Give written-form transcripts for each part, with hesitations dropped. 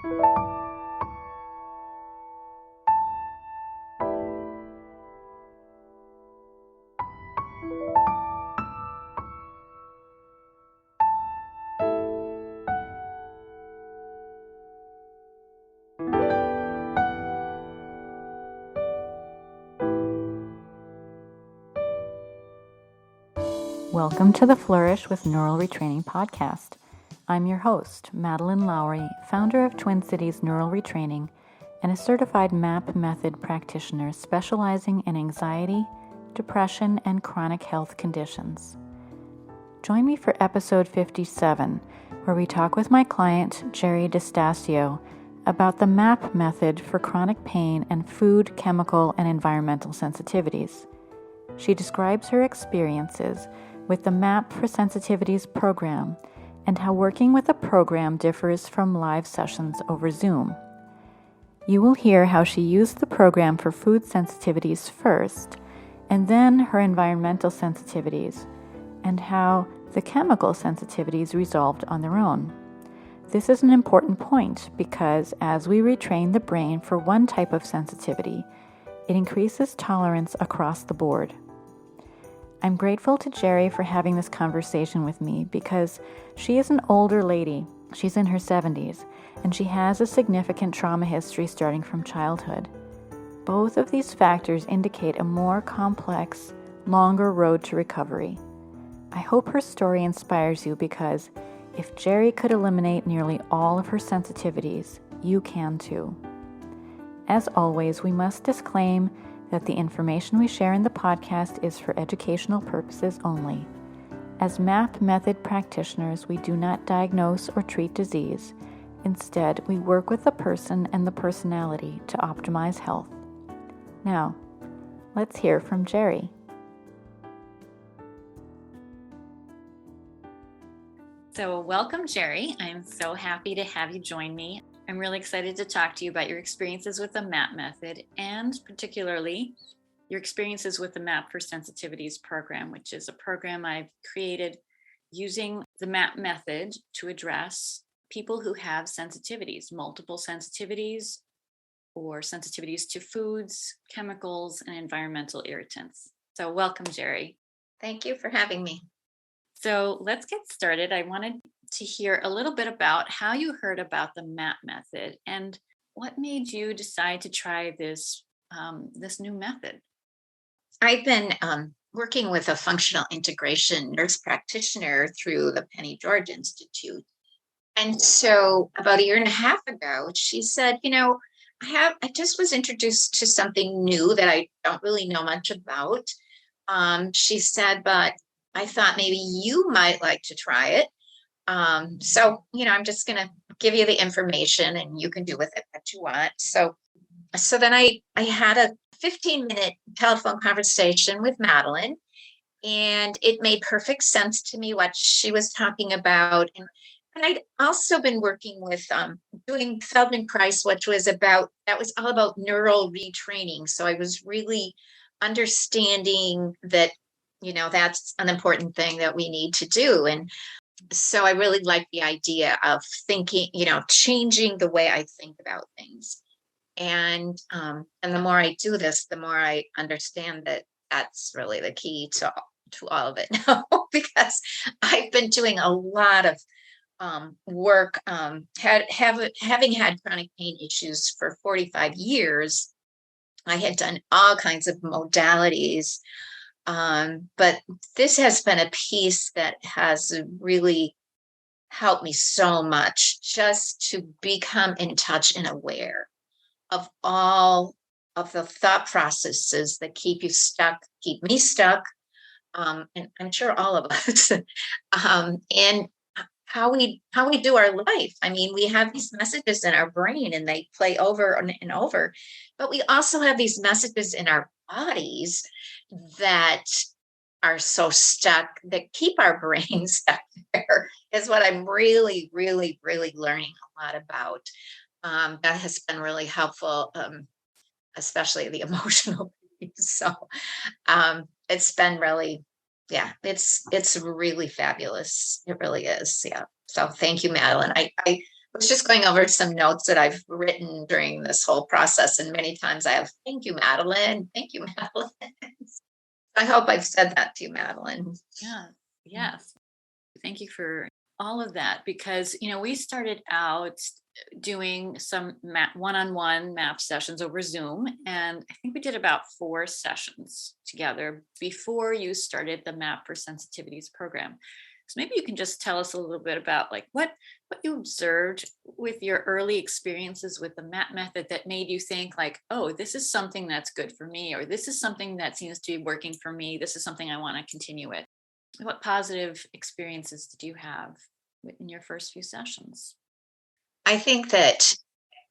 Welcome to the Flourish with Neural Retraining podcast. I'm your host, Madeline Lowry, founder of Twin Cities Neural Retraining and a certified MAP method practitioner specializing in anxiety, depression, and chronic health conditions. Join me for episode 57, where we talk with my client, Geri Destasio, about the MAP method for chronic pain and food, chemical, and environmental sensitivities. She describes her experiences with the MAP for Sensitivities Program and how working with the program differs from live sessions over Zoom. You will hear how she used the program for food sensitivities first, and then her environmental sensitivities, and how the chemical sensitivities resolved on their own. This is an important point because as we retrain the brain for one type of sensitivity, it increases tolerance across the board. I'm grateful to Geri for having this conversation with me because she is an older lady. She's in her 70s, and she has a significant trauma history starting from childhood. Both of these factors indicate a more complex, longer road to recovery. I hope her story inspires you because if Geri could eliminate nearly all of her sensitivities, you can too. As always, we must disclaim that the information we share in the podcast is for educational purposes only. As MAP method practitioners, we do not diagnose or treat disease. Instead, we work with the person and the personality to optimize health. Now, let's hear from Geri. So welcome, Geri. I'm so happy to have you join me. I'm really excited to talk to you about your experiences with the MAP method and particularly your experiences with the MAP for Sensitivities program, which is a program I've created using the MAP method to address people who have sensitivities, multiple sensitivities or sensitivities to foods, chemicals, and environmental irritants. So welcome, Geri. Thank you for having me. So let's get started. I wanted to hear a little bit about how you heard about the MAP method and what made you decide to try this new method. I've been working with a functional integration nurse practitioner through the Penny George Institute. And so about a year and a half ago, she said, I just was introduced to something new that I don't really know much about. She said, but I thought maybe you might like to try it. So, I'm just going to give you the information and you can do with it what you want. So then I had a 15-minute telephone conversation with Madeline, and it made perfect sense to me what she was talking about. And I'd also been working with doing Feldman Price, which was all about neural retraining. So I was really understanding that, that's an important thing that we need to do. And so I really like the idea of thinking, changing the way I think about things. And the more I do this, the more I understand that that's really the key to all of it now, because I've been doing a lot of work, having had chronic pain issues for 45 years. I had done all kinds of modalities. But this has been a piece that has really helped me so much, just to become in touch and aware of all of the thought processes that keep me stuck, and I'm sure all of us, and how we do our life. I mean, we have these messages in our brain and they play over and over, but we also have these messages in our bodies that are so stuck, that keep our brains stuck there, is what I'm really, really, really learning a lot about. That has been really helpful, especially the emotional piece. So it's been really, it's really fabulous. It really is. Yeah. So thank you, Madeline. I was just going over some notes that I've written during this whole process, and many times I have, thank you, Madeline. Thank you, Madeline. I hope I've said that to you, Madeline. Yeah. Yes. Thank you for all of that, because we started out doing some one-on-one map sessions over Zoom, and I think we did about 4 sessions together before you started the Map for Sensitivities program. So maybe you can just tell us a little bit about like what you observed with your early experiences with the map method that made you think like, oh, this is something that's good for me, or this is something that seems to be working for me. This is something I want to continue with. What positive experiences did you have in your first few sessions? I think that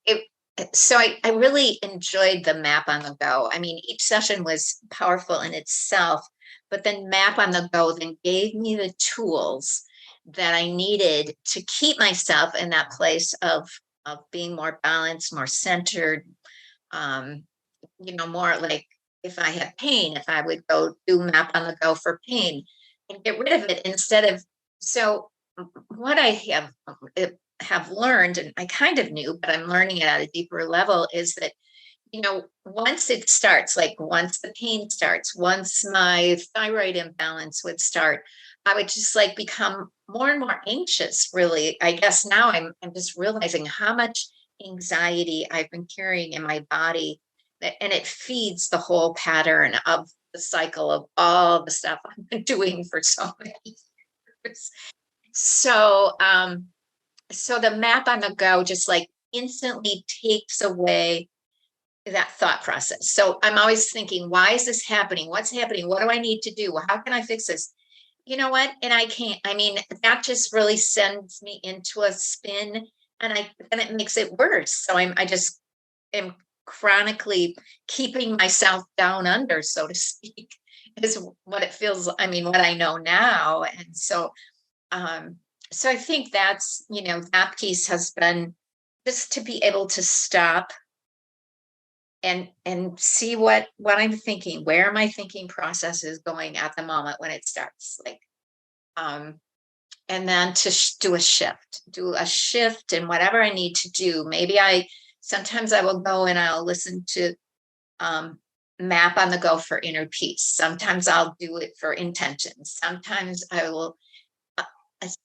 it, so I really enjoyed the map on the go. I mean, each session was powerful in itself, but then map on the go then gave me the tools that I needed to keep myself in that place of being more balanced, more centered, um, more like if I had pain, if I would go do map on the go for pain and get rid of it instead of, so what I have learned, and I kind of knew, but I'm learning it at a deeper level, is that, once it starts, like once the pain starts, once my thyroid imbalance would start, I would just like become more and more anxious, really. I guess now I'm just realizing how much anxiety I've been carrying in my body, and it feeds the whole pattern of the cycle of all the stuff I've been doing for so many years. So, so the map on the go just like instantly takes away that thought process. So I'm always thinking, why is this happening? What's happening? What do I need to do? How can I fix this? You know what? And I can't, I mean, that just really sends me into a spin, and it makes it worse. So I just am chronically keeping myself down under, so to speak, is what it feels. I mean, what I know now. And um, so I think that's, that piece has been just to be able to stop and see what I'm thinking, where my thinking process is going at the moment when it starts, like, um, and then to do a shift in whatever I need to do. Maybe sometimes I will go and I'll listen to um, map on the go for inner peace. Sometimes I'll do it for intentions. Sometimes I will. Uh,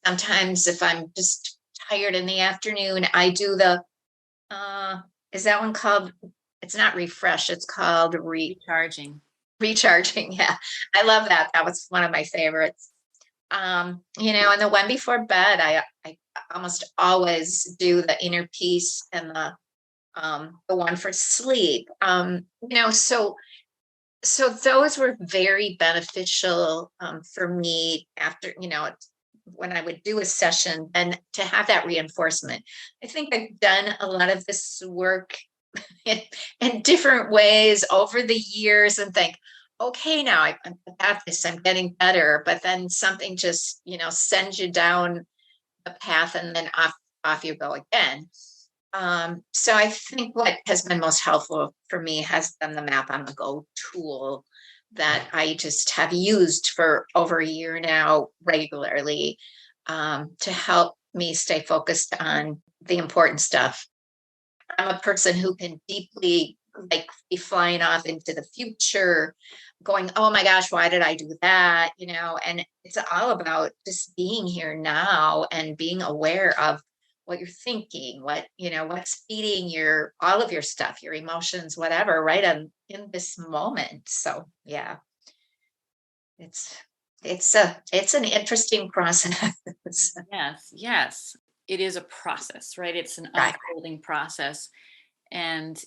Sometimes if I'm just tired in the afternoon, I do the. Is that one called? It's not refresh. It's called Recharging. recharging. Yeah, I love that. That was one of my favorites. And the one before bed, I almost always do the inner peace and the one for sleep. So those were very beneficial for me after, when I would do a session, and to have that reinforcement. I think I've done a lot of this work in, in different ways over the years and think, okay, now I'm got this, I'm getting better. But then something just, sends you down a path, and then off you go again. So I think what has been most helpful for me has been the Map on the Go tool that I just have used for over a year now regularly, to help me stay focused on the important stuff. I'm a person who can deeply like be flying off into the future, going, oh my gosh, why did I do that? And it's all about just being here now and being aware of what you're thinking, what's feeding all of your stuff, your emotions, whatever, right in this moment. So yeah, it's it's an interesting process. Yes, yes. It is a process, right? It's an Right. unfolding process. And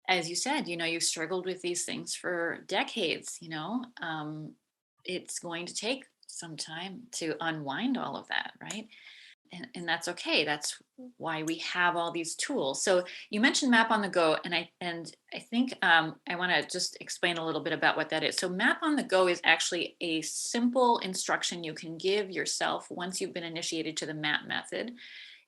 as you said, you've struggled with these things for decades, it's going to take some time to unwind all of that, right? And that's okay. That's why we have all these tools. So you mentioned Map on the Go, and I think I want to just explain a little bit about what that is. So Map on the Go is actually a simple instruction you can give yourself once you've been initiated to the MAP method.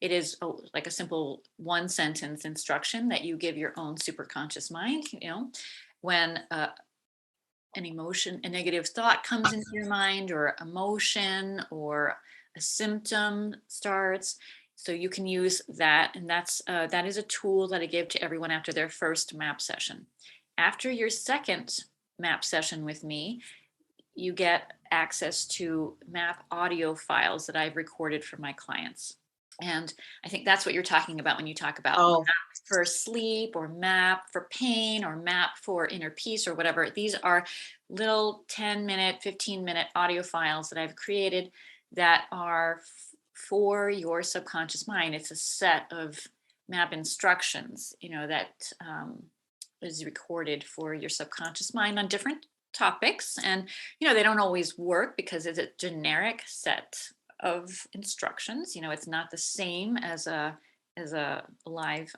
It is like a simple one sentence instruction that you give your own superconscious mind. When an emotion, a negative thought comes into your mind, or emotion, or a symptom starts. So you can use that, and that is a tool that I give to everyone after their first MAP session. After your second MAP session with me, you get access to MAP audio files that I've recorded for my clients. And I think that's what you're talking about when you talk about Oh, MAP for sleep or MAP for pain or MAP for inner peace or whatever. These are little 10-minute, 15-minute audio files that I've created that are for your subconscious mind. It's a set of MAP instructions, that is recorded for your subconscious mind on different topics. And they don't always work because it's a generic set of instructions. It's not the same as a live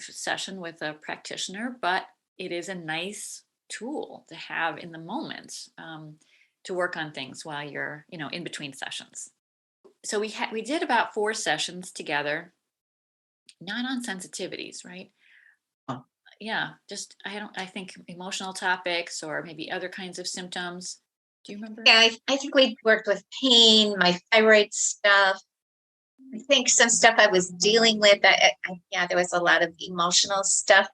session with a practitioner, but it is a nice tool to have in the moment, to work on things while you're in between sessions. So we did about 4 sessions together, not on sensitivities, right? oh. Yeah, just I think emotional topics or maybe other kinds of symptoms. Do you remember? Yeah, I think we worked with pain, my thyroid stuff. I think some stuff I was dealing with. Yeah, there was a lot of emotional stuff.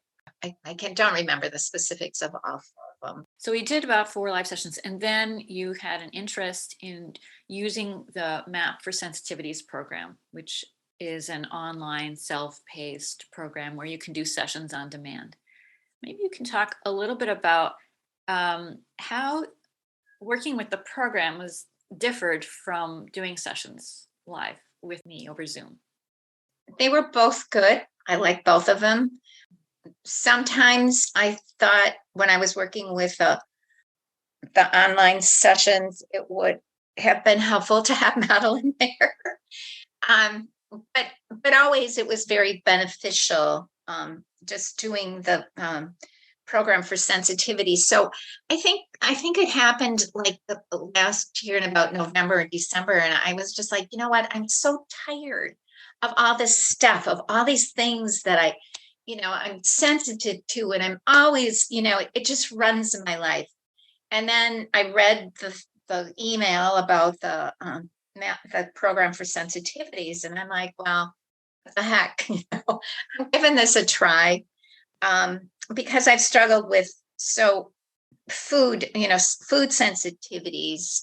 Don't remember the specifics of all 4 of them. So we did about 4 live sessions, and then you had an interest in using the MAP for Sensitivities program, which is an online self-paced program where you can do sessions on demand. Maybe you can talk a little bit about how working with the program was differed from doing sessions live with me over Zoom. They were both good. I like both of them. Sometimes I thought when I was working with the online sessions, it would have been helpful to have Madeline there. Um, but always it was very beneficial, just doing the program for sensitivity. So I think it happened like the last year in about November and December, and I was just like, you know what? I'm so tired of all this stuff, of all these things that I'm sensitive to, and I'm always, it just runs in my life. And then I read the email about the program for sensitivities, and I'm like, well, what the heck? I'm giving this a try, because I've struggled with food, food sensitivities,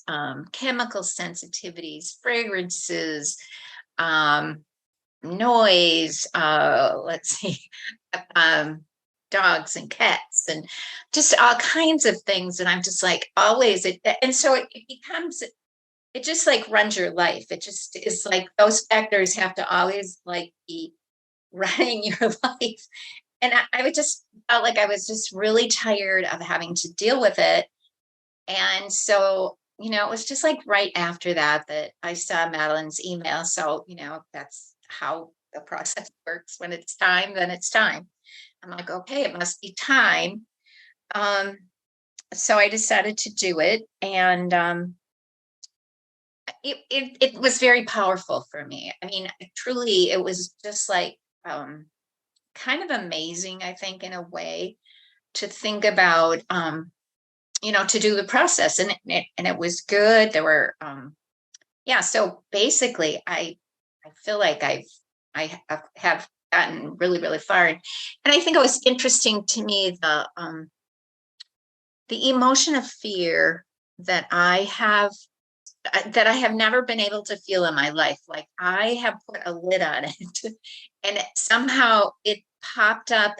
chemical sensitivities, fragrances, noise, let's see, um, dogs and cats and just all kinds of things. And I'm just like always and so it becomes, it just like runs your life. It just is like those factors have to always like be running your life. And I would just felt like I was just really tired of having to deal with it. And so, it was just like right after that I saw Madeline's email. So, that's how the process works. When it's time, then it's time. I'm like, okay, it must be time. So I decided to do it. And it was very powerful for me. I mean, truly, it was just like kind of amazing, I think, in a way, to think about, to do the process. And it was good. There were, yeah. So basically, I feel like I have gotten really, really far. And I think it was interesting to me, the emotion of fear that I have never been able to feel in my life. Like I have put a lid on it, and somehow it popped up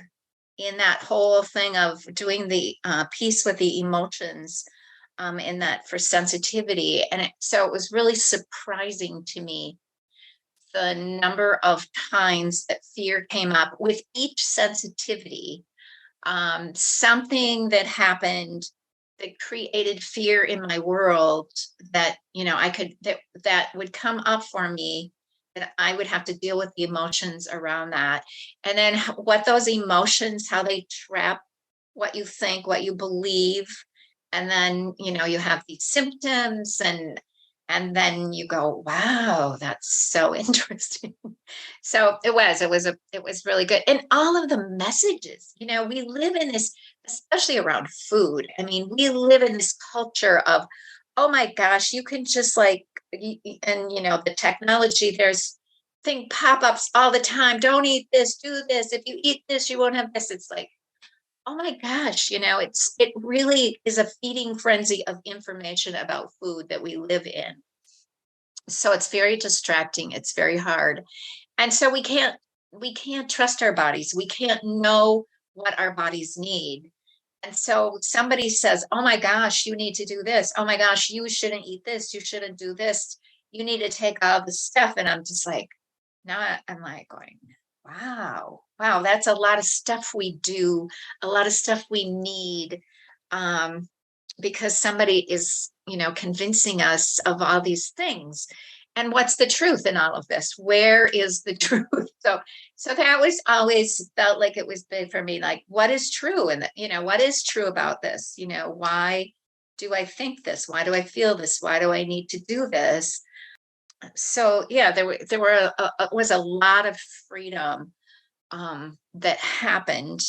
in that whole thing of doing the piece with the emotions, in that for sensitivity. And so it was really surprising to me the number of times that fear came up with each sensitivity. Something that happened that created fear in my world that that would come up for me, that I would have to deal with the emotions around that. And then what those emotions, how they trap what you think, what you believe. And then, you have these symptoms, and then you go, wow, that's so interesting. So it was really good. And all of the messages, we live in this, especially around food. I mean, we live in this culture of, oh my gosh, you can just like and the technology, there's thing pop-ups all the time. Don't eat this, do this. If you eat this, you won't have this. It's like, oh my gosh, it really is a feeding frenzy of information about food that we live in. So it's very distracting. It's very hard. And so we can't trust our bodies. We can't know what our bodies need. And so somebody says, oh my gosh, you need to do this. Oh my gosh, you shouldn't eat this. You shouldn't do this. You need to take all the stuff. And I'm just like, now I'm like going, wow, that's a lot of stuff we do, a lot of stuff we need, because somebody is, convincing us of all these things. And what's the truth in all of this? Where is the truth? So that was always felt like it was big for me. Like, what is true? And what is true about this? Why do I think this? Why do I feel this? Why do I need to do this? So yeah, was a lot of freedom that happened.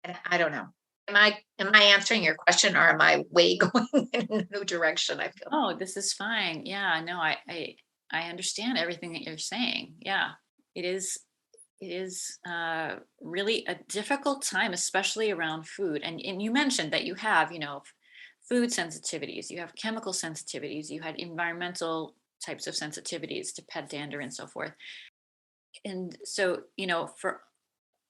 And I don't know. Am I answering your question, or am I way going in a new direction? I feel. Oh, this is fine. Yeah, no, I understand everything that you're saying. Yeah, it is really a difficult time, especially around food. And you mentioned that you have, food sensitivities, you have chemical sensitivities, you had environmental types of sensitivities to pet dander and so forth. And so, for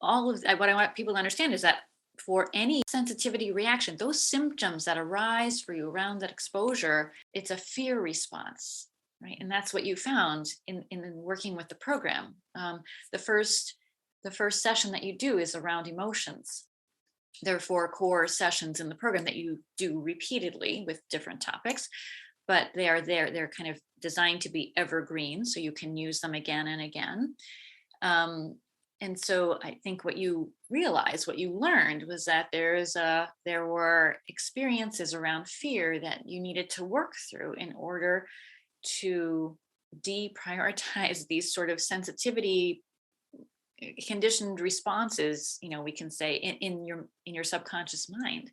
all of what I want people to understand is that for any sensitivity reaction, those symptoms that arise for you around that exposure, it's a fear response, right? And that's what you found in working with the program. The first session that you do is around emotions. There are 4 core sessions in the program that you do repeatedly with different topics, but they're kind of designed to be evergreen, so you can use them again and again. And so I think what you realized, what you learned, was that there were experiences around fear that you needed to work through in order to deprioritize these sort of sensitivity conditioned responses, we can say in your subconscious mind,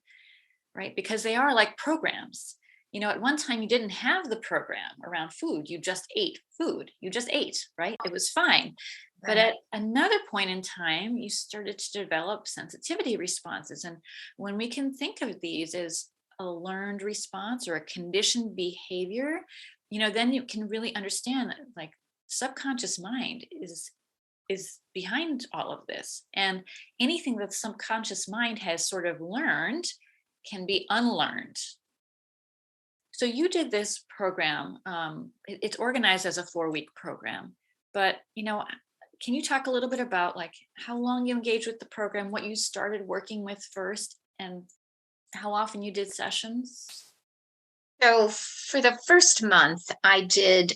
right? Because they are like programs. At one time you didn't have the program around food. You just ate food. You just ate, right? It was fine. But at another point in time, you started to develop sensitivity responses. And when we can think of these as a learned response or a conditioned behavior, then you can really understand that, like, subconscious mind is behind all of this. And anything that subconscious mind has sort of learned can be unlearned. So you did this program. It's organized as a 4-week program, but can you talk a little bit about, like, how long you engaged with the program, what you started working with first, and how often you did sessions? So for the first month, I did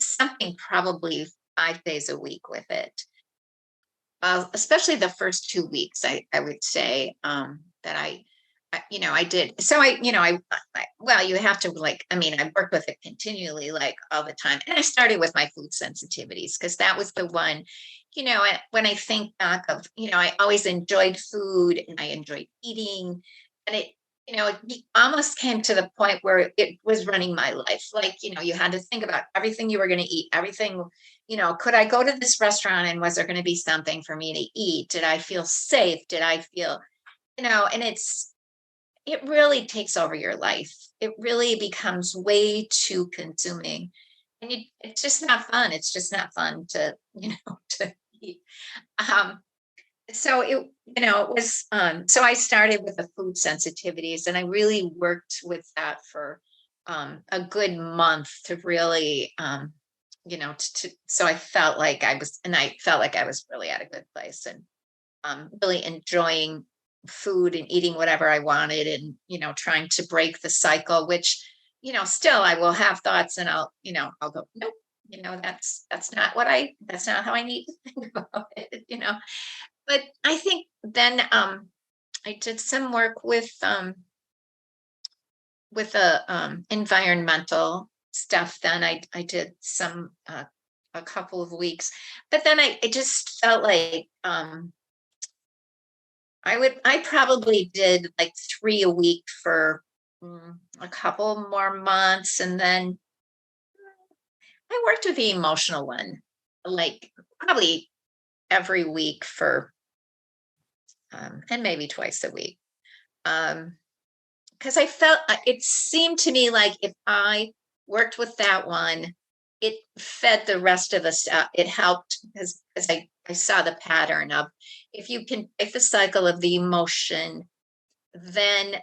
something probably 5 days a week with it. Especially the first 2 weeks, I would say, that I did. So well, you have to, like, I worked with it continually, like, all the time. And I started with my food sensitivities, because that was the one, when I think back of, I always enjoyed food and I enjoyed eating. And it almost came to the point where it was running my life. Like, you had to think about everything you were going to eat, everything, could I go to this restaurant and was there going to be something for me to eat? Did I feel safe? Did I feel, and it really takes over your life. It really becomes way too consuming. And it's just not fun. It's just not fun to, to eat. Um, so it was, so I started with the food sensitivities, and I really worked with that for a good month to really, so I felt like I was really at a good place, and really enjoying food and eating whatever I wanted, and trying to break the cycle, which still I will have thoughts, and I'll go, nope, that's not how I need to think about it. But I think then I did some work with the environmental stuff. Then I did some a couple of weeks, but then I just felt like I probably did like 3 a week for a couple more months, and then I worked with the emotional one, like probably every week for, and maybe twice a week. Because I felt it seemed to me like if I worked with that one, it fed the rest of us. It helped because I saw the pattern of if you can break the cycle of the emotion, then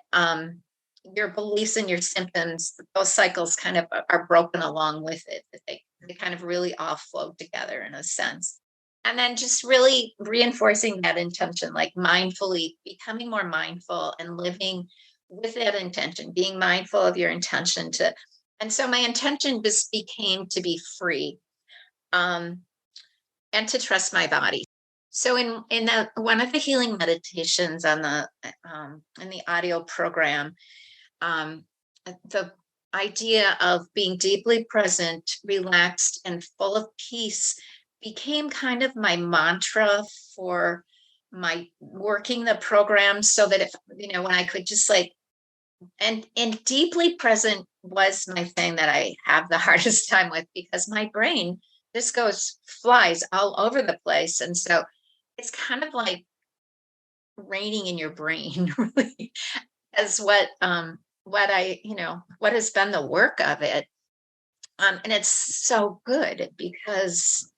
your beliefs and your symptoms, those cycles kind of are broken along with it. That they kind of really all flow together in a sense. And then just really reinforcing that intention, like mindfully becoming more mindful and living with that intention, being mindful of your intention to. And so my intention just became to be free, um, and to trust my body. So in one of the healing meditations on the in the audio program, um, the idea of being deeply present, relaxed, and full of peace became kind of my mantra for my working the program, so that if when I could just like and deeply present was my thing that I have the hardest time with, because my brain just goes flies all over the place. And so it's kind of like raining in your brain, really, as what I, what has been the work of it. And it's so good because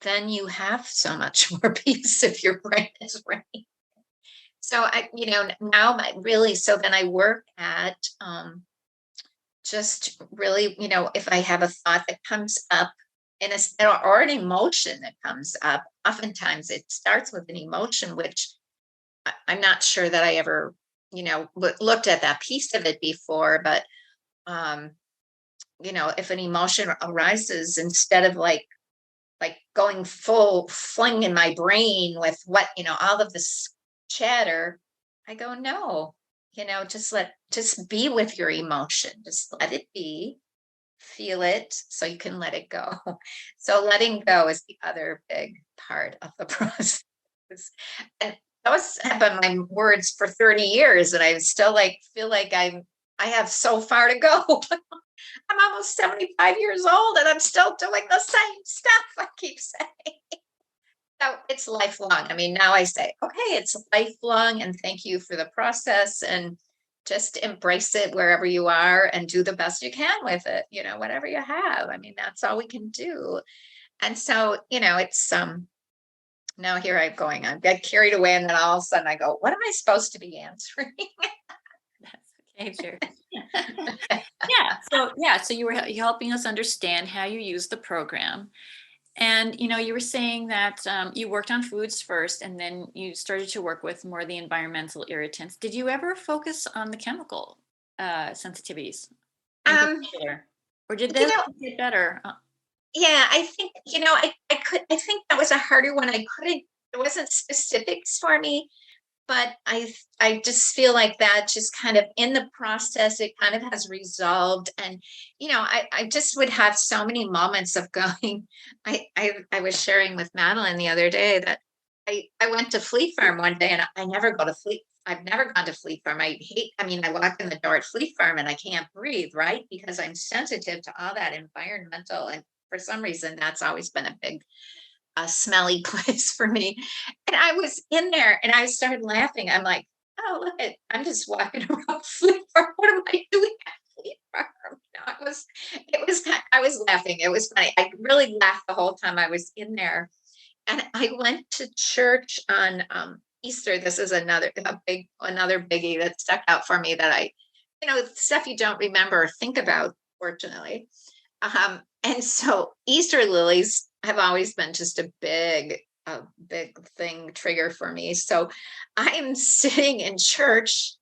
then you have so much more peace if your brain is raining. So now really, so then I work at just really, if I have a thought that comes up in or an emotion that comes up, oftentimes it starts with an emotion, which I'm not sure that I ever, looked at that piece of it before. But, um, if an emotion arises, instead of like going full fling in my brain with what, all of this chatter, I go, no, just be with your emotion. Just let it be, feel it so you can let it go. So letting go is the other big part of the process. And those have been my words for 30 years. And I still feel like I have so far to go. I'm almost 75 years old and I'm still doing the same stuff. I keep saying. So it's lifelong. I mean, now I say, okay, it's lifelong, and thank you for the process, and just embrace it wherever you are and do the best you can with it, whatever you have. I mean, that's all we can do. And so, it's now here I'm going. I get carried away, and then all of a sudden I go, what am I supposed to be answering? That's okay, sure. So you were helping us understand how you use the program. And you were saying that you worked on foods first, and then you started to work with more of the environmental irritants. Did you ever focus on the chemical sensitivities in Um, particular, or did you those know, get better? yeah, I think, I think that was a harder one. There wasn't specifics for me, but I just feel like that just kind of in the process, it kind of has resolved. And, I just would have so many moments of going, I was sharing with Madeline the other day that I went to Fleet Farm one day, and I never go to Fleet. I've never gone to Fleet Farm. I walk in the door at Fleet Farm and I can't breathe, right? Because I'm sensitive to all that environmental. And for some reason, that's always been a big, smelly place for me. And I was in there and I started laughing. I'm like, oh, I'm just walking around Fleet Farm. What am I doing at Fleet Farm? I was laughing. It was funny. I really laughed the whole time I was in there. And I went to church on Easter. This is another biggie that stuck out for me, that stuff you don't remember or think about, fortunately. And so Easter lilies have always been just a big thing trigger for me. So I'm sitting in church,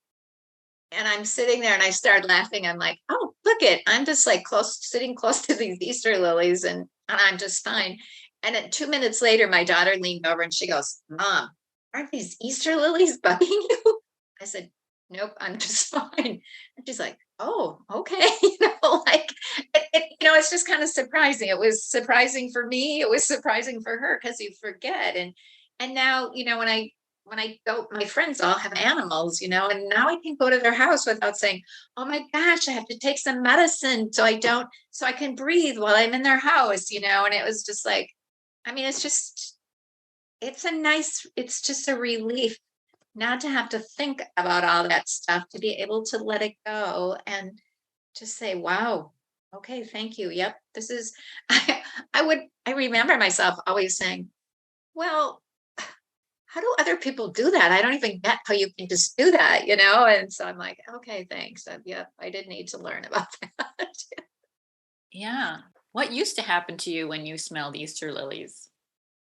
and I'm sitting there and I started laughing. I'm like, oh, look I'm just like sitting close to these Easter lilies, and I'm just fine. And then 2 minutes later, my daughter leaned over and she goes, Mom, aren't these Easter lilies bugging you? I said, nope, I'm just fine. And she's like, oh, okay. It's just kind of surprising. It was surprising for me. It was surprising for her, because you forget. And now, when I when I go, my friends all have animals, and now I can go to their house without saying, "Oh my gosh, I have to take some medicine so I can breathe while I'm in their house." And it was just like, I mean, it's just a relief not to have to think about all that stuff, to be able to let it go and just say, wow, okay, thank you. Yep, this is, I remember myself always saying, well, how do other people do that? I don't even get how you can just do that. And so I'm like, okay, thanks. Yeah, I did need to learn about that. Yeah. What used to happen to you when you smelled Easter lilies?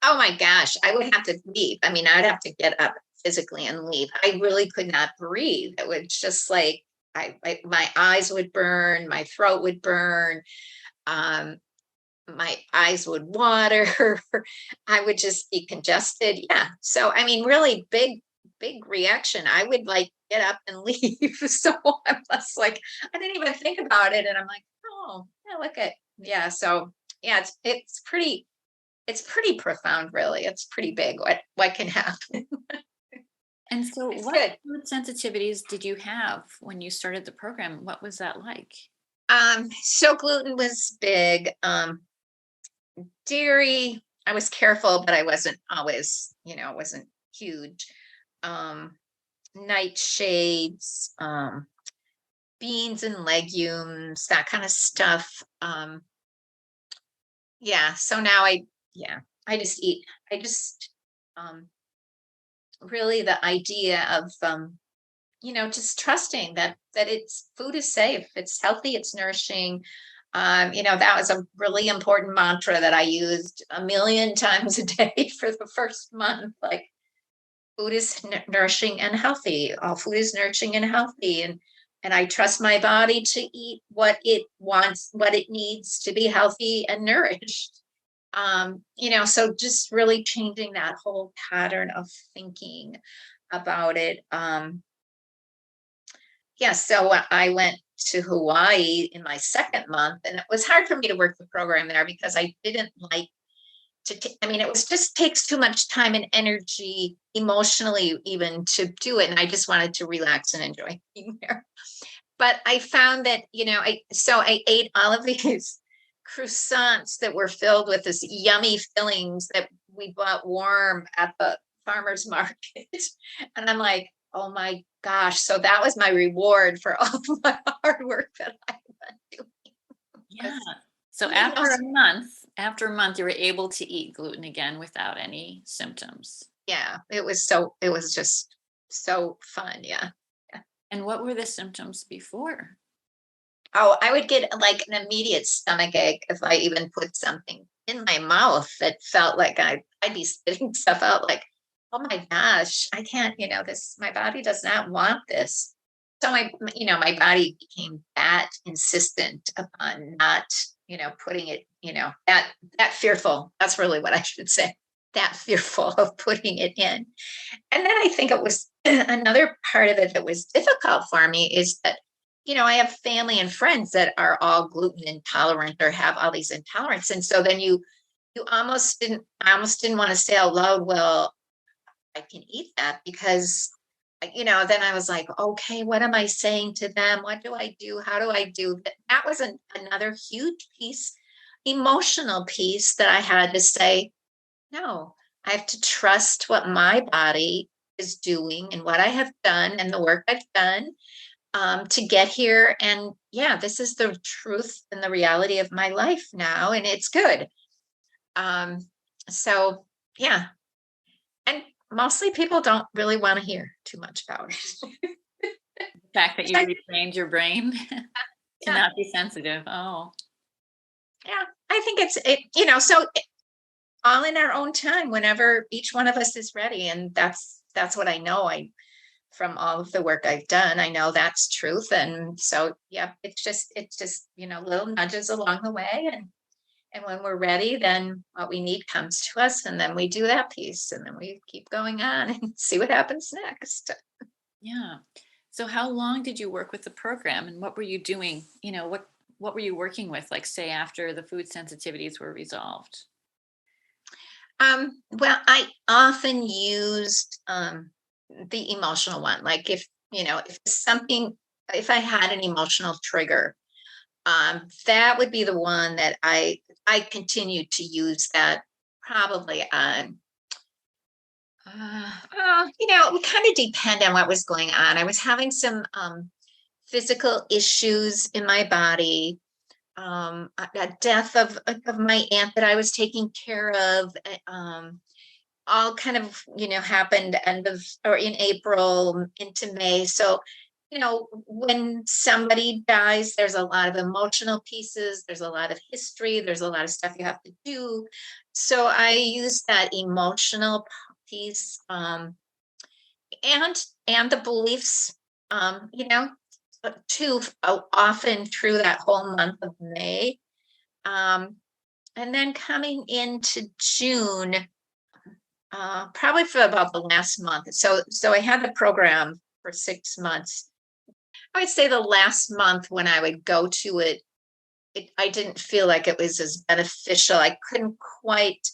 Oh my gosh, I would have to leave. I mean, I'd have to get up physically and leave. I really could not breathe. It was just like my eyes would burn, my throat would burn, um, my eyes would water. I would just be congested. Yeah. So I mean, really big reaction. I would like get up and leave. So I was like, I didn't even think about it, and I'm like, oh, yeah, look at yeah. So yeah, it's pretty profound, really. It's pretty big what can happen. And so, It's what good. food sensitivities did you have when you started the program? What was that like? So gluten was big. Dairy, I was careful, but I wasn't always, it wasn't huge. Um, Nightshades, beans and legumes, that kind of stuff. Yeah. So now yeah, I just eat. I just um, really the idea of just trusting that it's food is safe, it's healthy, it's nourishing. That was a really important mantra that I used a million times a day for the first month. Like, food is nourishing and healthy. All food is nourishing and healthy, and I trust my body to eat what it wants, what it needs to be healthy and nourished. So just really changing that whole pattern of thinking about it. Yes, so I went to Hawaii in my second month, and it was hard for me to work the program there because I didn't like I mean, it was just takes too much time and energy emotionally even to do it. And I just wanted to relax and enjoy being there. But I found that, I ate all of these croissants that were filled with this yummy fillings that we bought warm at the farmer's market. And I'm like, oh my gosh. So that was my reward for all of my hard work that I've been doing. Yeah. Was So eating those. after a month, you were able to eat gluten again without any symptoms. Yeah, it was just so fun. Yeah. Yeah. And what were the symptoms before? Oh, I would get like an immediate stomach ache if I even put something in my mouth that felt like I'd be spitting stuff out like, oh my gosh, I can't, my body does not want this. So my body became that insistent upon not, putting it, that fearful. That's really what I should say. That fearful of putting it in. And then I think it was another part of it that was difficult for me is that, I have family and friends that are all gluten intolerant or have all these intolerants. And so then I almost didn't want to say out loud, well, I can eat that because, then I was like, okay, what am I saying to them? What do I do? How do I do that? That was another huge piece, emotional piece that I had to say, no, I have to trust what my body is doing and what I have done and the work I've done to get here. And yeah, this is the truth and the reality of my life now, and it's good. Um, so yeah, and mostly people don't really want to hear too much about it. The fact that you retrained your brain to Yeah, not be sensitive. Oh, yeah. I think all in our own time, whenever each one of us is ready, and that's what I know. From all of the work I've done, I know that's truth. And so, yeah, it's just, little nudges along the way. And when we're ready, then what we need comes to us. And then we do that piece and then we keep going on and see what happens next. yeah. So how long did you work with the program and what were you doing? What were you working with, like say after the food sensitivities were resolved? Well, I often used the emotional one. Like if I had an emotional trigger, that would be the one that I continued to use that probably on. It would kind of depend on what was going on. I was having some physical issues in my body. A death of my aunt that I was taking care of. All kind of happened end of or in April into May. So when somebody dies, there's a lot of emotional pieces, there's a lot of history, there's a lot of stuff you have to do. So I use that emotional piece, and the beliefs, too, often through that whole month of May. um, and then coming into June, probably for about the last month. So I had the program for 6 months. I would say the last month when I would go to it, I didn't feel like it was as beneficial. I couldn't quite.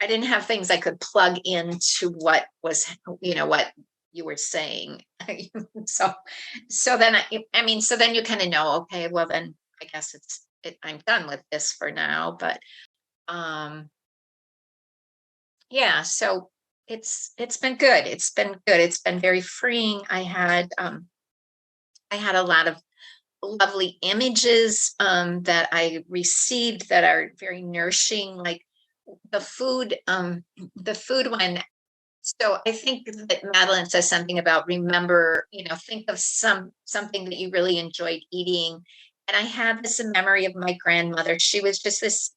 I didn't have things I could plug into what was, what you were saying. so, so then so then you kind of know, okay, well then I guess I'm done with this for now. But um, yeah, so it's been good. It's been good. It's been very freeing. I had a lot of lovely images that I received that are very nourishing, like the food. The food one. So I think that Madeline says something about remember, think of something that you really enjoyed eating. And I have this memory of my grandmother. She was just this,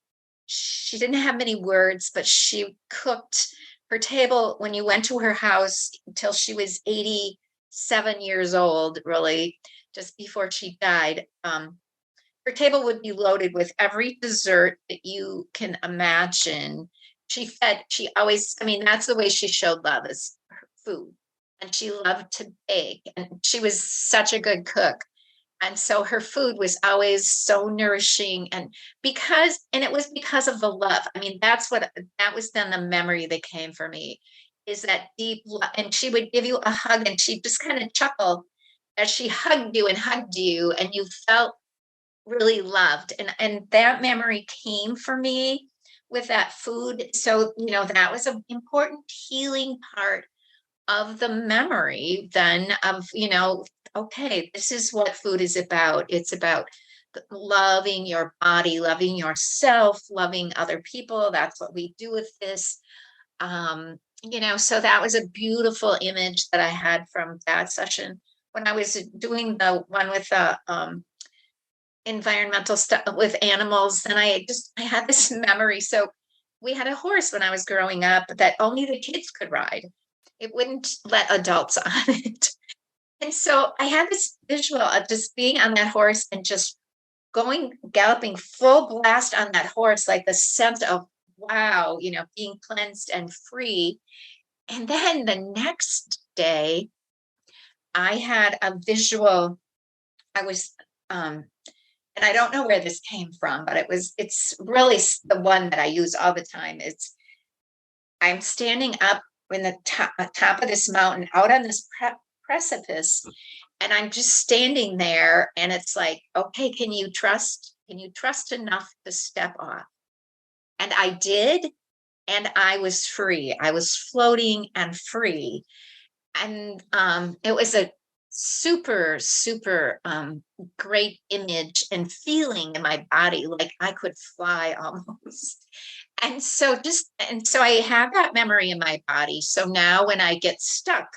she didn't have many words, but she cooked her table when you went to her house until she was 87 years old, really, just before she died. Her table would be loaded with every dessert that you can imagine. She always, that's the way she showed love, is her food. And she loved to bake, and she was such a good cook. And so her food was always so nourishing. And it was because of the love. That was then the memory that came for me, is that deep love. And she would give you a hug and she'd just kind of chuckle as she hugged you, and you felt really loved. And that memory came for me with that food. So that was an important healing part of the memory then of, okay, this is what food is about. It's about loving your body, loving yourself, loving other people. That's what we do with this. So that was a beautiful image that I had from that session. When I was doing the one with the environmental stuff with animals, and I had this memory. So we had a horse when I was growing up that only the kids could ride. It wouldn't let adults on it. And so I had this visual of just being on that horse and just going galloping full blast on that horse, like the sense of wow, being cleansed and free. And then the next day I had a visual. I was and I don't know where this came from, but it's really the one that I use all the time. I'm standing up in the top of this mountain out on this precipice, and I'm just standing there, and it's like, okay, can you trust? Can you trust enough to step off? And I did, and I was free. I was floating and free. And it was a super, super great image and feeling in my body, like I could fly almost. And so I have that memory in my body. So now when I get stuck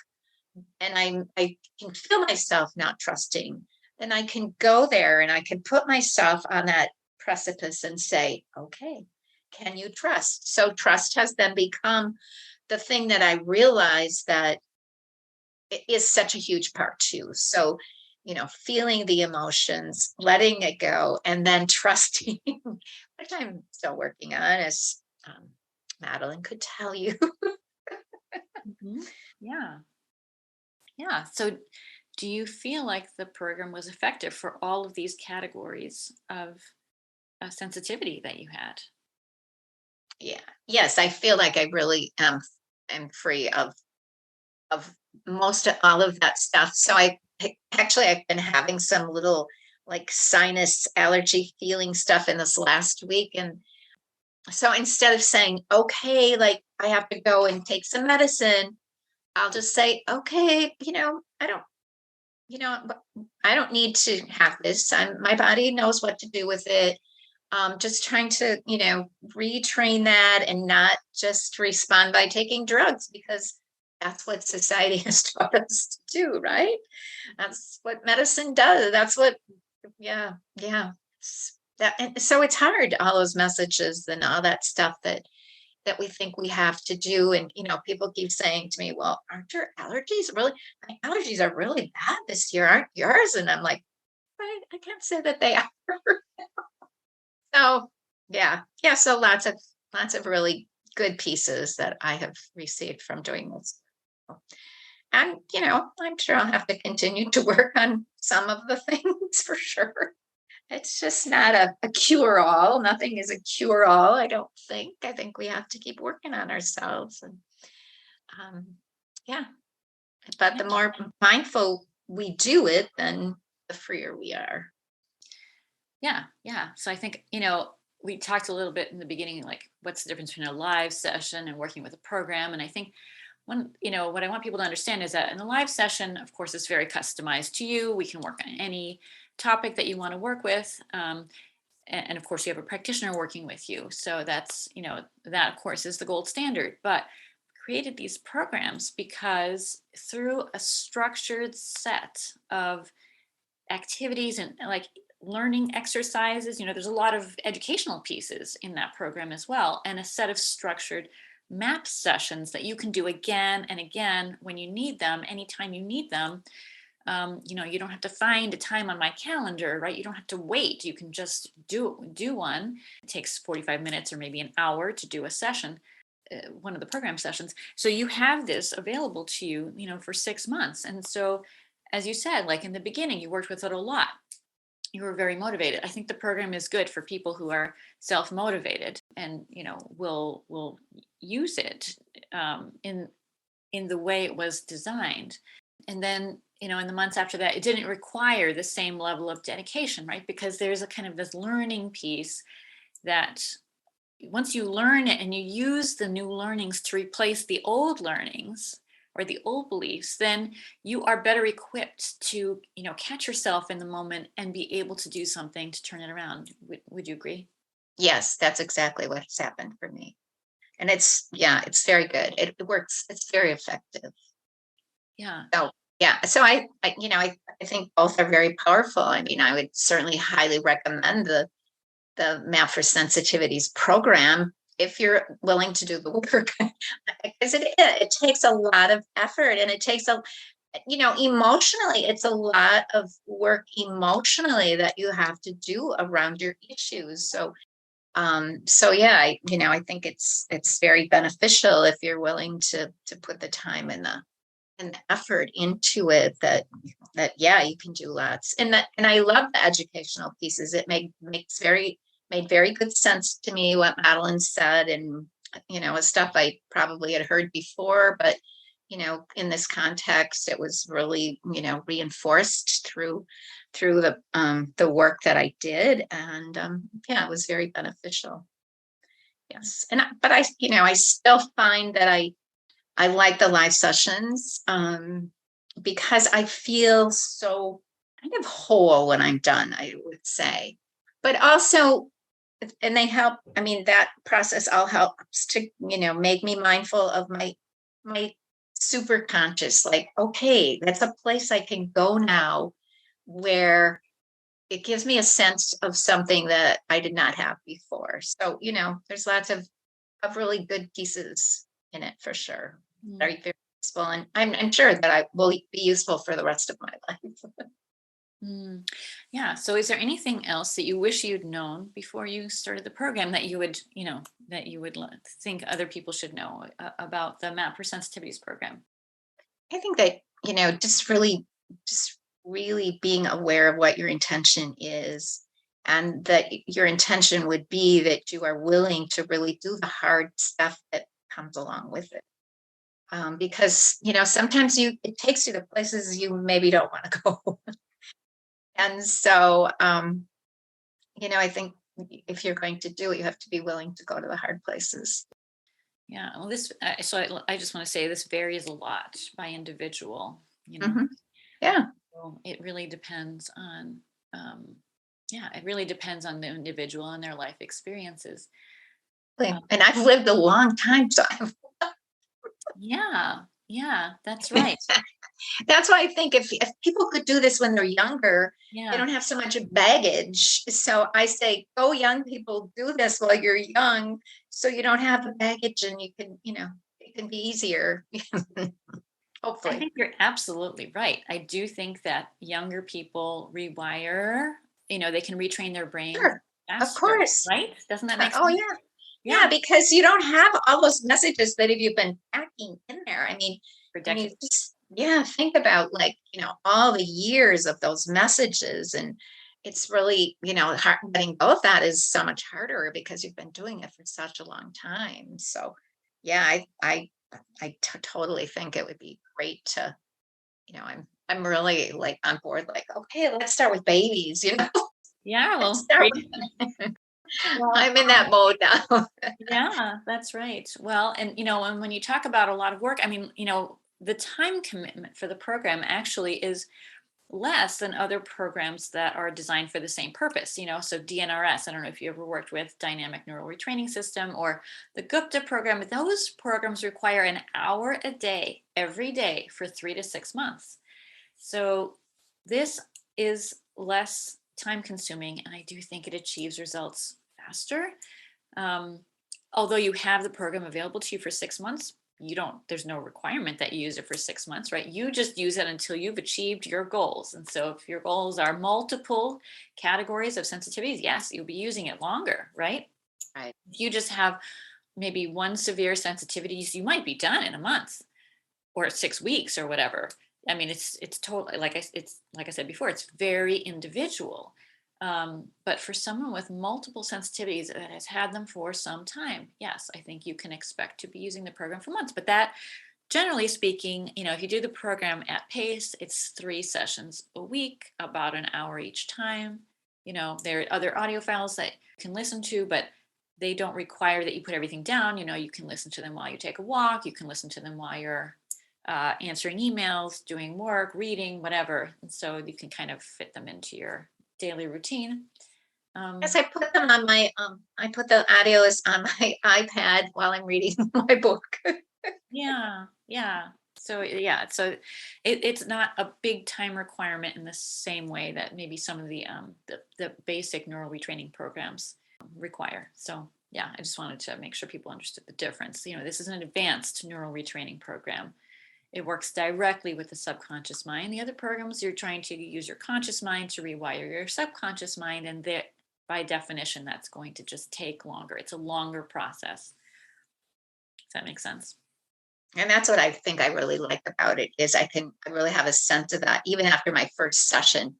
and I can feel myself not trusting, then I can go there and I can put myself on that precipice and say, okay, can you trust? So trust has then become the thing that I realize that it is such a huge part too. So, feeling the emotions, letting it go, and then trusting, which I'm still working on, as Madeline could tell you. Mhm. Yeah. Yeah. So, do you feel like the program was effective for all of these categories of sensitivity that you had? Yeah. Yes, I feel like I really am free of most of all of that stuff. So actually I've been having some little like sinus allergy feeling stuff in this last week. And so instead of saying, okay, like I have to go and take some medicine, I'll just say, okay, you know, I don't need to have this. My body knows what to do with it. Just trying to, retrain that and not just respond by taking drugs because that's what society has taught us to do, right? That's what medicine does. That's what, yeah, yeah. And so it's hard, all those messages and all that stuff that we think we have to do. And, people keep saying to me, well, aren't your allergies really, my allergies are really bad this year, aren't yours? And I'm like, I can't say that they are. So yeah, yeah. So lots of really good pieces that I have received from doing this. And I'm sure I'll have to continue to work on some of the things for sure. It's just not a cure all. Nothing is a cure all, I don't think. I think we have to keep working on ourselves. And um, yeah, but the more mindful we do it, then the freer we are. Yeah, yeah. So I think, we talked a little bit in the beginning, like what's the difference between a live session and working with a program. And I think what I want people to understand is that in a live session, of course, it's very customized to you. We can work on any topic that you want to work with. And of course, you have a practitioner working with you. So that's, that of course is the gold standard. But created these programs because through a structured set of activities and like learning exercises, there's a lot of educational pieces in that program as well, and a set of structured map sessions that you can do again and again when you need them, anytime you need them. You don't have to find a time on my calendar, right? You don't have to wait. You can just do one. It takes 45 minutes or maybe an hour to do a session, one of the program sessions. So you have this available to you, for 6 months. And so, as you said, like in the beginning, you worked with it a lot. You were very motivated. I think the program is good for people who are self-motivated and will use it in the way it was designed. And then in the months after that, it didn't require the same level of dedication, right? Because there's a kind of this learning piece that once you learn it and you use the new learnings to replace the old learnings or the old beliefs, then you are better equipped to, catch yourself in the moment and be able to do something to turn it around. Would you agree? Yes, that's exactly what's happened for me. And it's very good. It works. It's very effective. Yeah. So yeah. So I think both are very powerful. I mean, I would certainly highly recommend the Map for Sensitivities program if you're willing to do the work. Because it takes a lot of effort, and it takes emotionally, it's a lot of work emotionally that you have to do around your issues. So yeah, I think it's very beneficial if you're willing to put the time and the effort into it, that yeah, you can do lots. And I love the educational pieces. It made very good sense to me what Madeline said, and stuff I probably had heard before, but in this context, it was really reinforced through the work that I did, and yeah, it was very beneficial. Yes, but I still find that I like the live sessions, because I feel so kind of whole when I'm done, I would say. But also, and they help, I mean, that process all helps to, make me mindful of my super conscious, like, okay, that's a place I can go now where it gives me a sense of something that I did not have before. So, there's lots of really good pieces in it for sure. Very, very useful. And I'm sure that I will be useful for the rest of my life. Yeah. So is there anything else that you wish you'd known before you started the program that you would, think other people should know about the Map for Sensitivities program? I think that, just really being aware of what your intention is, and that your intention would be that you are willing to really do the hard stuff that comes along with it. Because sometimes it takes you to places you maybe don't want to go. And so I think if you're going to do it, you have to be willing to go to the hard places. Yeah. Well, I just want to say this varies a lot by individual, Hmm. Yeah. So it really depends on, um, yeah, it really depends on the individual and their life experiences. And I've lived a long time, so Yeah. Yeah. That's right. that's why I think if people could do this when they're younger, they Yeah. don't have so much baggage. So I say, go young people, do this while you're young, so you don't have the baggage, and you can, it can be easier. I Hopefully. think you're absolutely right. I do think that younger people rewire, they can retrain their brain Sure. Of faster, course. right? Doesn't that make Oh sense? yeah. Yeah, Yeah, because you don't have all those messages that have you been packing in there. for I mean, decades. just yeah, think about like, all the years of those messages, and it's really, getting both that is so much harder because you've been doing it for such a long time. So, yeah, totally think it would be great to, I'm really like on board, like, okay, let's start with babies, Yeah, let's well, start great. with, Well, I'm in that mode now. yeah, that's right. Well, and and when you talk about a lot of work, I mean, the time commitment for the program actually is less than other programs that are designed for the same purpose. So DNRS, I don't know if you ever worked with Dynamic Neural Retraining System or the Gupta program. Those programs require an hour a day, every day for 3 to 6 months. So this is less time consuming, and I do think it achieves results faster. Um, Although you have the program available to you for 6 months, there's no requirement that you use it for 6 months, right? You just use it until you've achieved your goals. And so if your goals are multiple categories of sensitivities, yes, you'll be using it longer, right? Right. If you just have maybe one severe sensitivities, you might be done in a month or 6 weeks or whatever. I mean, it's totally it's like I said before, it's very individual. But for someone with multiple sensitivities that has had them for some time, yes, I think you can expect to be using the program for months. But that, generally speaking, if you do the program at pace, it's 3 sessions a week, about an hour each time. There are other audio files that you can listen to, but they don't require that you put everything down. You can listen to them while you take a walk. You can listen to them while you're answering emails, doing work, reading, whatever. And so you can kind of fit them into your daily routine. Yes, I put them on I put the audios on my iPad while I'm reading my book. Yeah, yeah. So yeah, so it's not a big time requirement in the same way that maybe some of the basic neural retraining programs require. So yeah, I just wanted to make sure people understood the difference. This is an advanced neural retraining program. It works directly with the subconscious mind. The other programs, you're trying to use your conscious mind to rewire your subconscious mind, and that, by definition, that's going to just take longer. It's a longer process. Does that make sense? And that's what I think I really like about it is I really have a sense of that even after my first session,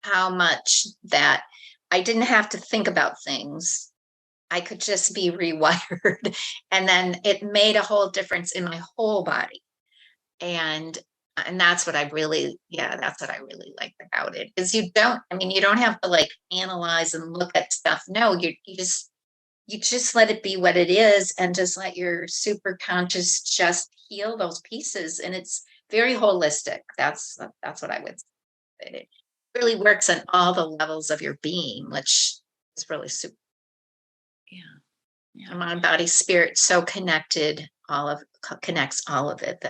how much that I didn't have to think about things. I could just be rewired. And then it made a whole difference in my whole body. And that's what I really, yeah, that's what I really like about it is you don't have to like analyze and look at stuff. No, you just let it be what it is and just let your super conscious just heal those pieces, and it's very holistic. That's what I would say. It really works on all the levels of your being, which is really super. Yeah, yeah, Mind, body, spirit, so connected, connects all of it,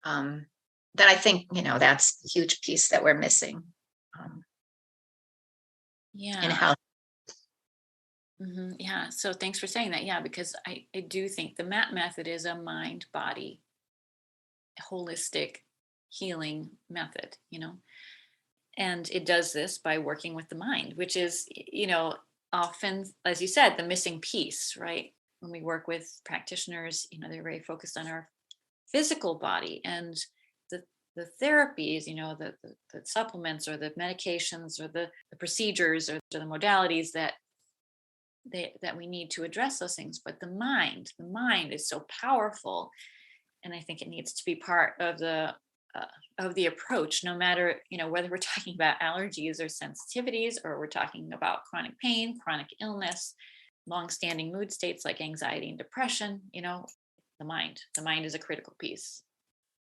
um that I think that's a huge piece that we're missing, um in yeah. health. Yeah. So thanks for saying that. Yeah, because I do think the MAP method is a mind body holistic healing method. And it does this by working with the mind, which is, often, as you said, the missing piece, right? When we work with practitioners, they're very focused on our physical body, and the the therapies, the supplements or the medications or the procedures or the modalities that we need to address those things. But the mind is so powerful, and I think it needs to be part of the approach, no matter whether we're talking about allergies or sensitivities, or we're talking about chronic pain, chronic illness, long-standing mood states like anxiety and depression. The mind is a critical piece.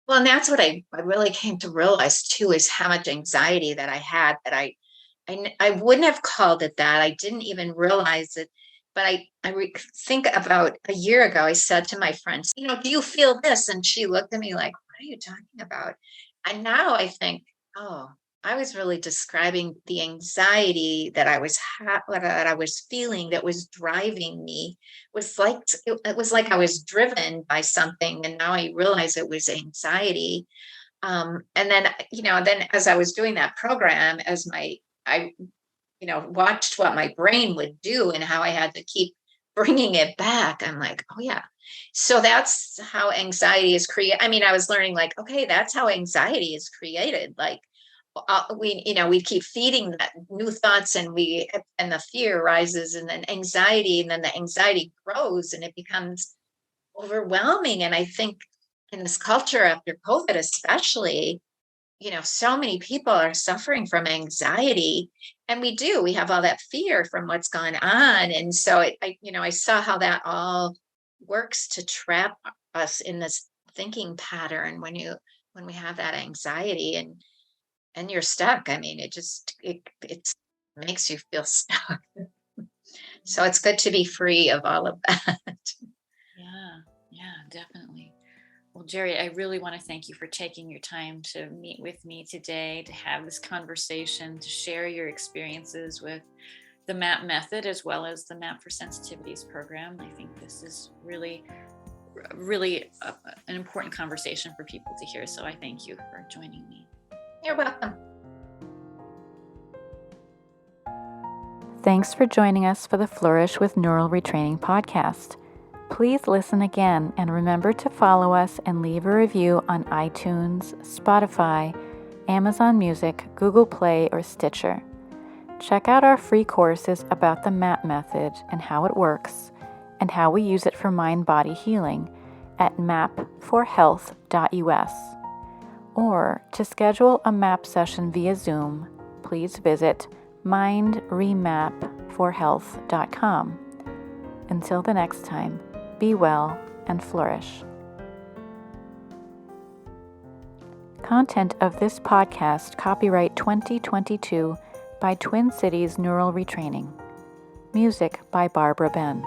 Well, and that's what I really came to realize too, is how much anxiety that I had, that I wouldn't have called it that. I didn't even realize it. But I think about a year ago, I said to my friends, do you feel this? And she looked at me like, what are you talking about? And now I think, oh, I was really describing the anxiety that that I was feeling, that was driving me. It was like I was driven by something, and now I realize it was anxiety. And then then as I was doing that program, I watched what my brain would do and how I had to keep bringing it back. I'm like, oh yeah. So that's how anxiety is created. I mean, I was learning like, okay, that's how anxiety is created. Like we keep feeding that new thoughts, and the fear rises, and then anxiety, and then the anxiety grows and it becomes overwhelming. And I think in this culture after COVID, especially, so many people are suffering from anxiety, and we have all that fear from what's gone on. And so I saw how that all works to trap us in this thinking pattern when we have that anxiety, and you're stuck. I mean, it makes you feel stuck. So it's good to be free of all of that. Yeah, definitely. Well, Geri, I really want to thank you for taking your time to meet with me today, to have this conversation, to share your experiences with the MAP method as well as the MAP for Sensitivities program. I think this is really an important conversation for people to hear. So I thank you for joining me. You're welcome. Thanks for joining us for the Flourish with Neural Retraining podcast. Please listen again, and remember to follow us and leave a review on iTunes, Spotify, Amazon Music, Google Play, or Stitcher. Check out our free courses about the MAP method and how it works, and how we use it for mind-body healing at mapforhealth.us. Or to schedule a MAP session via Zoom, please visit mindremapforhealth.com. Until the next time, be well and flourish. Content of this podcast copyright 2022 by Twin Cities Neural Retraining. Music by Barbara Ben.